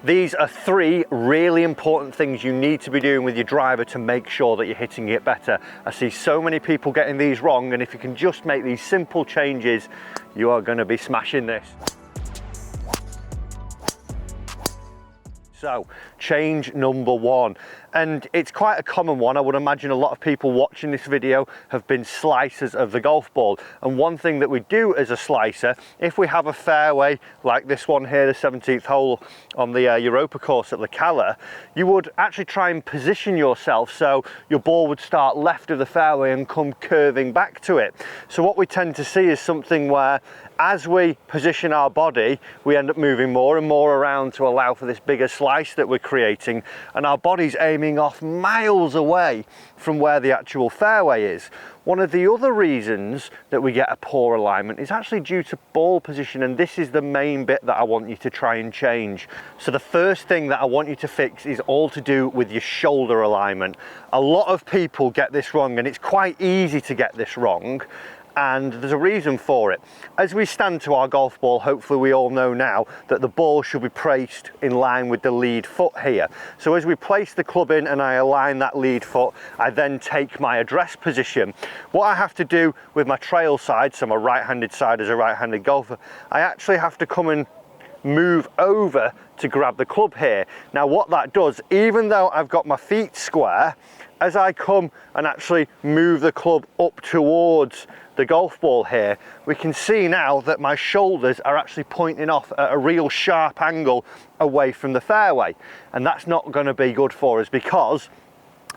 These are 3 really important things you need to be doing with your driver to make sure that you're hitting it better. I see so many people getting these wrong, and if you can just make these simple changes, you are going to be smashing this. So, change number 1, and it's quite a common one. I would imagine a lot of people watching this video have been slicers of the golf ball, and one thing that we do as a slicer, if we have a fairway like this one here, the 17th hole on the Europa course at La Cala, you would actually try and position yourself so your ball would start left of the fairway and come curving back to it. So what we tend to see is something where as we position our body, we end up moving more and more around to allow for this bigger slice that we're creating, and our body's aiming off miles away from where the actual fairway is. One of the other reasons that we get a poor alignment is actually due to ball position, and this is the main bit that I want you to try and change. So the first thing that I want you to fix is all to do with your shoulder alignment. A lot of people get this wrong, and it's quite easy to get this wrong. And there's a reason for it. As we stand to our golf ball, hopefully we all know now that the ball should be placed in line with the lead foot here. So as we place the club in and I align that lead foot, I then take my address position. What I have to do with my trail side, so my right-handed side as a right-handed golfer, I actually have to come and move over to grab the club here. Now what that does, even though I've got my feet square, as I come and actually move the club up towards the golf ball here, we can see now that my shoulders are actually pointing off at a real sharp angle away from the fairway, and that's not going to be good for us because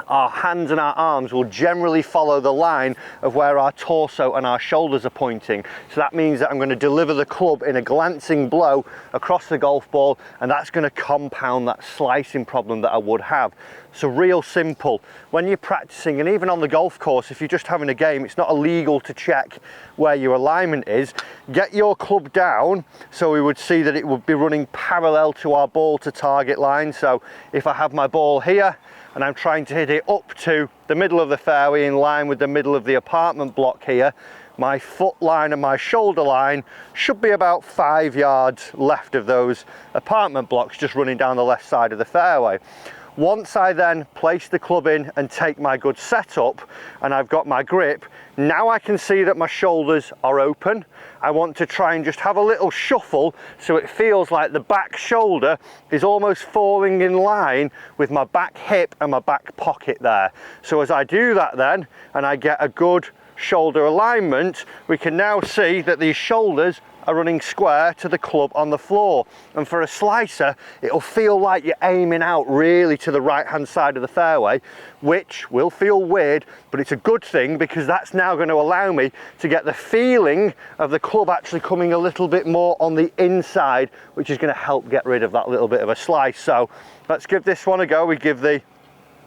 our hands and our arms will generally follow the line of where our torso and our shoulders are pointing. So that means that I'm going to deliver the club in a glancing blow across the golf ball, and that's going to compound that slicing problem that I would have. So real simple, when you're practicing, and even on the golf course, if you're just having a game, it's not illegal to check where your alignment is. Get your club down, so we would see that it would be running parallel to our ball to target line. So if I have my ball here, and I'm trying to hit it up to the middle of the fairway in line with the middle of the apartment block here, my foot line and my shoulder line should be about 5 yards left of those apartment blocks, just running down the left side of the fairway. Once I then place the club in and take my good setup and I've got my grip, now I can see that my shoulders are open. I want to try and just have a little shuffle so it feels like the back shoulder is almost falling in line with my back hip and my back pocket there. So as I do that then, and I get a good shoulder alignment, we can now see that these shoulders are running square to the club on the floor. And for a slicer, it'll feel like you're aiming out really to the right hand side of the fairway, which will feel weird, but it's a good thing because that's now going to allow me to get the feeling of the club actually coming a little bit more on the inside, which is going to help get rid of that little bit of a slice. So let's give this one a go. We give the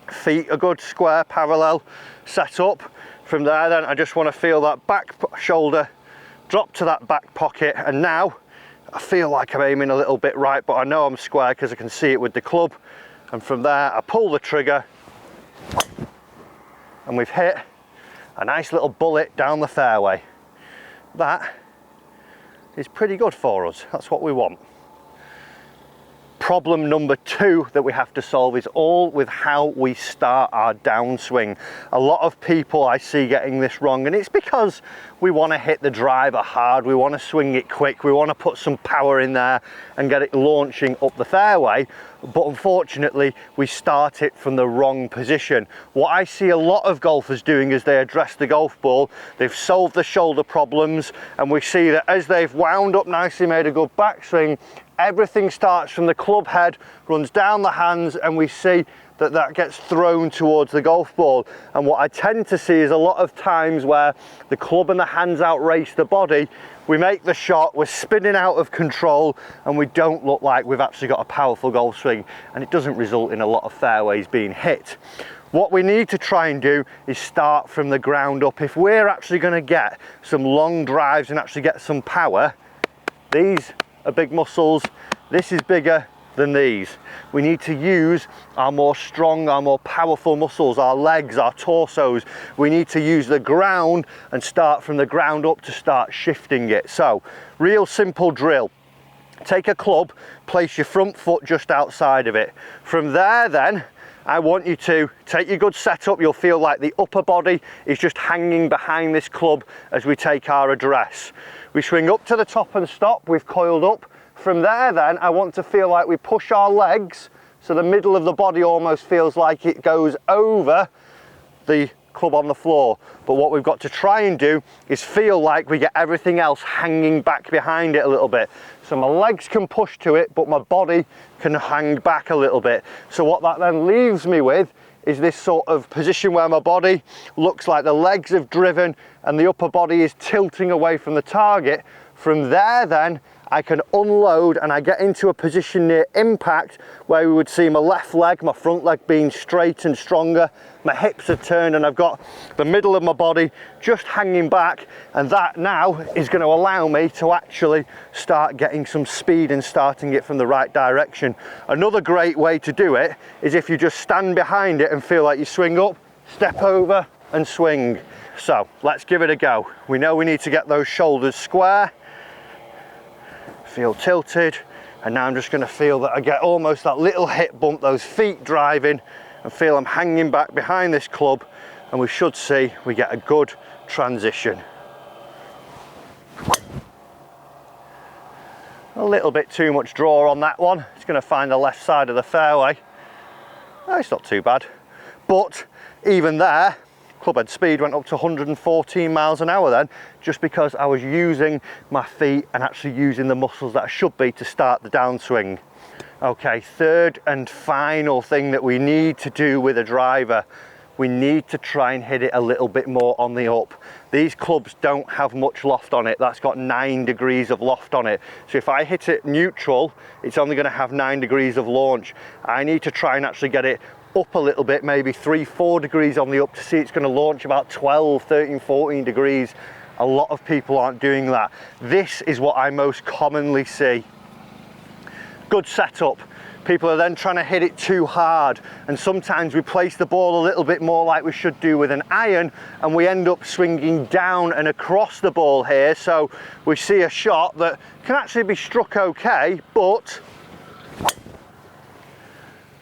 feet a good square parallel set up. From there then I just want to feel that back shoulder drop to that back pocket, and now I feel like I'm aiming a little bit right, but I know I'm square because I can see it with the club. And from there I pull the trigger and we've hit a nice little bullet down the fairway. That is pretty good for us. That's what we want. Problem number 2 that we have to solve is all with how we start our downswing. A lot of people I see getting this wrong, and it's because we want to hit the driver hard, we want to swing it quick, we want to put some power in there and get it launching up the fairway, but unfortunately we start it from the wrong position. What I see a lot of golfers doing as they address the golf ball, they've solved the shoulder problems, and we see that as they've wound up nicely, made a good backswing, everything starts from the club head, runs down the hands, and we see that that gets thrown towards the golf ball. And what I tend to see is a lot of times where the club and the hands outrace the body, we make the shot, we're spinning out of control, and we don't look like we've actually got a powerful golf swing, and it doesn't result in a lot of fairways being hit. What we need to try and do is start from the ground up. If we're actually going to get some long drives and actually get some power, these are big muscles, this is bigger than these. We need to use our more strong, our more powerful muscles, our legs, our torsos. We need to use the ground and start from the ground up to start shifting it. So, real simple drill. take a club, place your front foot just outside of it. From there then, I want you to take your good setup. You'll feel like the upper body is just hanging behind this club as we take our address. We swing up to the top and stop, we've coiled up. From there then, I want to feel like we push our legs, so the middle of the body almost feels like it goes over the club on the floor. But what we've got to try and do is feel like we get everything else hanging back behind it a little bit. So my legs can push to it, but my body can hang back a little bit. So what that then leaves me with is this sort of position where my body looks like the legs have driven and the upper body is tilting away from the target. From there then, I can unload and I get into a position near impact where we would see my left leg, my front leg being straight and stronger, my hips are turned and I've got the middle of my body just hanging back, and that now is going to allow me to actually start getting some speed and starting it from the right direction. Another great way to do it is if you just stand behind it and feel like you swing up, step over and swing. So let's give it a go. We know we need to get those shoulders square, feel tilted, and now I'm just going to feel that I get almost that little hip bump, those feet driving, and feel I'm hanging back behind this club, and we should see we get a good transition. A little bit too much draw on that one. It's going to find the left side of the fairway. Oh, it's not too bad, but even there, clubhead speed went up to 114 miles an hour then, just because I was using my feet and actually using the muscles that I should be to start the downswing. Okay, third and final thing that we need to do with a driver, we need to try and hit it a little bit more on the up. These clubs don't have much loft on it. That's got 9 degrees of loft on it. So if I hit it neutral, it's only going to have 9 degrees of launch. I need to try and actually get it up a little bit, maybe 3-4 degrees on the up, to see it's going to launch about 12, 13, 14 degrees. A lot of people aren't doing that. This is what I most commonly see. Good setup. People are then trying to hit it too hard, and sometimes we place the ball a little bit more like we should do with an iron, and we end up swinging down and across the ball here. So we see a shot that can actually be struck okay, but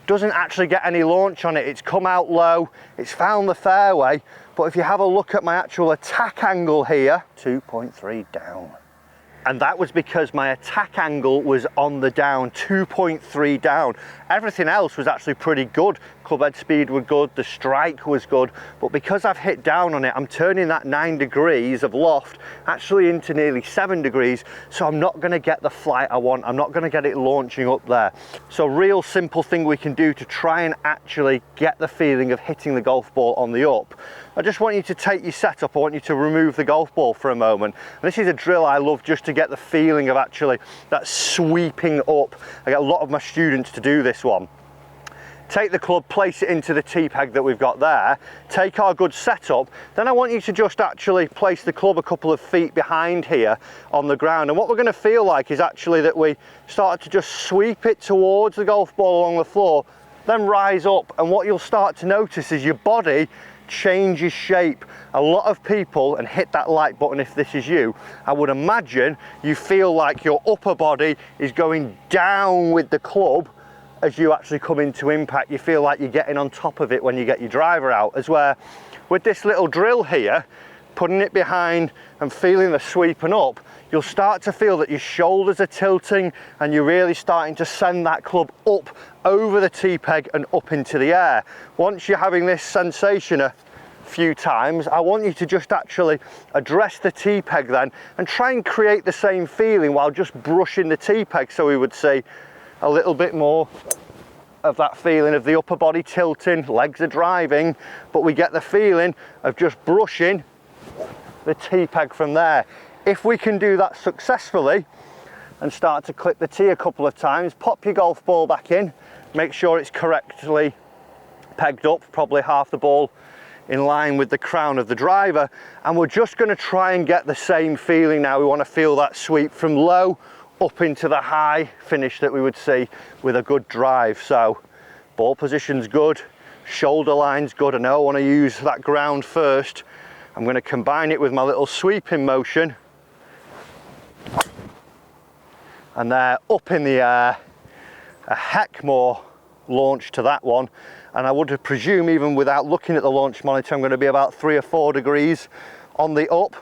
doesn't actually get any launch on it. It's come out low, it's found the fairway, but if you have a look at my actual attack angle here, 2.3 down. And that was because my attack angle was on the down, 2.3 down. Everything else was actually pretty good. Clubhead speed was good, the strike was good, but because I've hit down on it, I'm turning that 9 degrees of loft actually into nearly 7 degrees, so I'm not gonna get the flight I want. I'm not gonna get it launching up there. So real simple thing we can do to try and actually get the feeling of hitting the golf ball on the up. I just want you to take your setup, I want you to remove the golf ball for a moment. And this is a drill I love just to get the feeling of actually that sweeping up. I get a lot of my students to do this one. Take the club, place it into the tee peg that we've got there, take our good setup, then I want you to just actually place the club a couple of feet behind here on the ground. And what we're going to feel like is actually that we start to just sweep it towards the golf ball along the floor, then rise up, and what you'll start to notice is your body changes shape. A lot of people, and hit that like button if this is you, I would imagine you feel like your upper body is going down with the club as you actually come into impact. You feel like you're getting on top of it when you get your driver out, as where with this little drill here, putting it behind and feeling the sweeping up, you'll start to feel that your shoulders are tilting and you're really starting to send that club up over the tee peg and up into the air. Once you're having this sensation a few times, I want you to just actually address the tee peg then and try and create the same feeling while just brushing the tee peg. So we would say a little bit more of that feeling of the upper body tilting, legs are driving, but we get the feeling of just brushing the tee peg from there. If we can do that successfully and start to clip the tee a couple of times, pop your golf ball back in, make sure it's correctly pegged up, probably half the ball in line with the crown of the driver, and we're just going to try and get the same feeling now. We want to feel that sweep from low up into the high finish that we would see with a good drive. So ball position's good, shoulder line's good. I know I want to use that ground first. I'm going to combine it with my little sweeping motion, and they're up in the air, a heck more launch to that one, and I would presume, even without looking at the launch monitor, I'm going to be about 3 or 4 degrees on the up,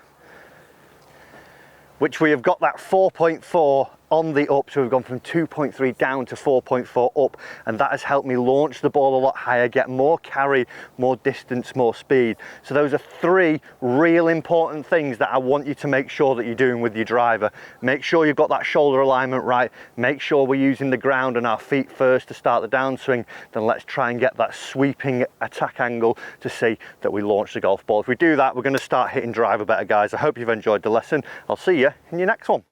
which we have got that 4.4 on the up, so we've gone from 2.3 down to 4.4 up, and that has helped me launch the ball a lot higher, get more carry, more distance, more speed. So those are 3 real important things that I want you to make sure that you're doing with your driver. Make sure you've got that shoulder alignment right, make sure we're using the ground and our feet first to start the downswing, then let's try and get that sweeping attack angle to see that we launch the golf ball. If we do that, we're going to start hitting driver better, guys. I hope you've enjoyed the lesson. I'll see you in your next one.